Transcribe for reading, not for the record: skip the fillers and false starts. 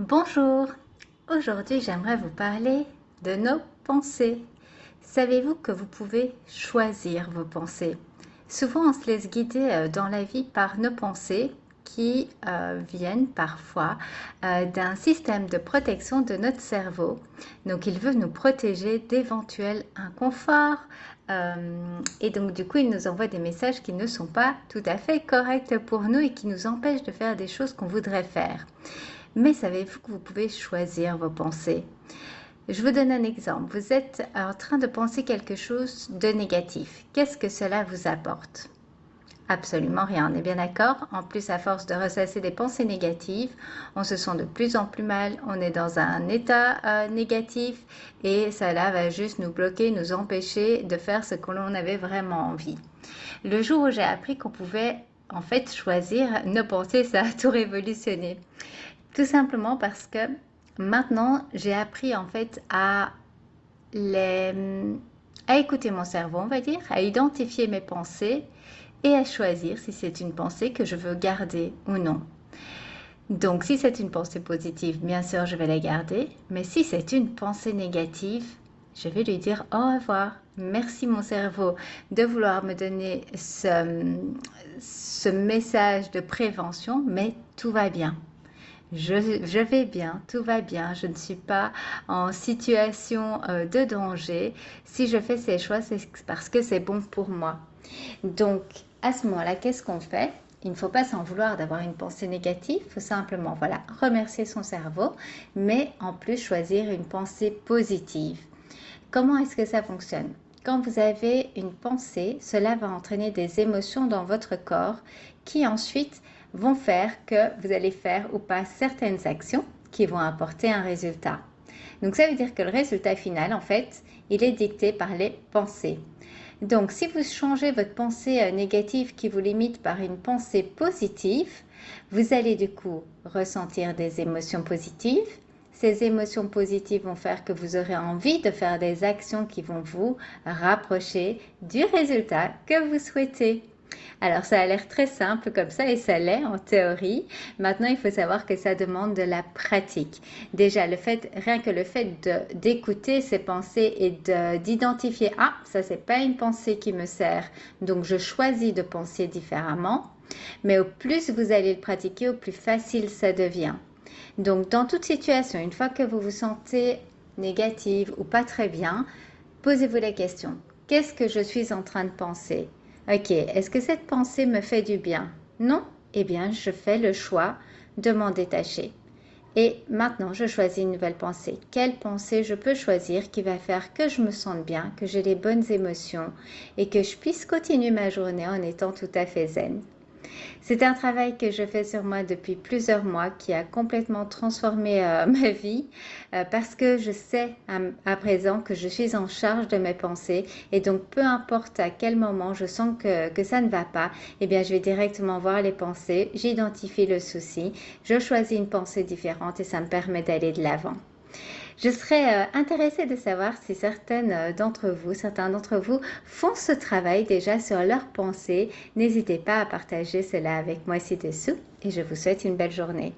Bonjour, aujourd'hui j'aimerais vous parler de nos pensées. Savez-vous que vous pouvez choisir vos pensées? Souvent on se laisse guider dans la vie par nos pensées qui viennent parfois d'un système de protection de notre cerveau. Donc il veut nous protéger d'éventuels inconforts et donc du coup il nous envoie des messages qui ne sont pas tout à fait corrects pour nous et qui nous empêchent de faire des choses qu'on voudrait faire. Mais savez-vous que vous pouvez choisir vos pensées? Je vous donne un exemple. Vous êtes en train de penser quelque chose de négatif. Qu'est-ce que cela vous apporte? Absolument rien, on est bien d'accord. En plus, à force de ressasser des pensées négatives, on se sent de plus en plus mal, on est dans un état négatif et cela va juste nous bloquer, nous empêcher de faire ce que l'on avait vraiment envie. Le jour où j'ai appris qu'on pouvait en fait choisir nos pensées, ça a tout révolutionné. Tout simplement parce que maintenant, j'ai appris en fait les, à écouter mon cerveau, on va dire, à identifier mes pensées et à choisir si c'est une pensée que je veux garder ou non. Donc, si c'est une pensée positive, bien sûr, je vais la garder. Mais si c'est une pensée négative, je vais lui dire au revoir. Merci mon cerveau de vouloir me donner ce message de prévention, mais tout va bien. Je vais bien, tout va bien, je ne suis pas en situation de danger. Si je fais ces choix, c'est parce que c'est bon pour moi. Donc, à ce moment-là, qu'est-ce qu'on fait? Il ne faut pas s'en vouloir d'avoir une pensée négative, il faut simplement voilà, remercier son cerveau, mais en plus choisir une pensée positive. Comment est-ce que ça fonctionne? Quand vous avez une pensée, cela va entraîner des émotions dans votre corps qui ensuite vont faire que vous allez faire ou pas certaines actions qui vont apporter un résultat. Donc ça veut dire que le résultat final, en fait, il est dicté par les pensées. Donc si vous changez votre pensée négative qui vous limite par une pensée positive, vous allez du coup ressentir des émotions positives. Ces émotions positives vont faire que vous aurez envie de faire des actions qui vont vous rapprocher du résultat que vous souhaitez. Alors ça a l'air très simple comme ça et ça l'est en théorie. Maintenant, il faut savoir que ça demande de la pratique. Déjà, rien que le fait d'écouter ces pensées et d'identifier, ah, ça c'est pas une pensée qui me sert, donc je choisis de penser différemment. Mais au plus vous allez le pratiquer, au plus facile ça devient. Donc, dans toute situation, une fois que vous vous sentez négative ou pas très bien, posez-vous la question. Qu'est-ce que je suis en train de penser? Ok, est-ce que cette pensée me fait du bien? Non? Eh bien, je fais le choix de m'en détacher. Et maintenant, je choisis une nouvelle pensée. Quelle pensée je peux choisir qui va faire que je me sente bien, que j'ai les bonnes émotions et que je puisse continuer ma journée en étant tout à fait zen? C'est un travail que je fais sur moi depuis plusieurs mois qui a complètement transformé ma vie parce que je sais à présent que je suis en charge de mes pensées et donc peu importe à quel moment je sens que ça ne va pas, eh bien je vais directement voir les pensées, j'identifie le souci, je choisis une pensée différente et ça me permet d'aller de l'avant. Je serais intéressée de savoir si certains d'entre vous font ce travail déjà sur leurs pensées. N'hésitez pas à partager cela avec moi ci-dessous et je vous souhaite une belle journée.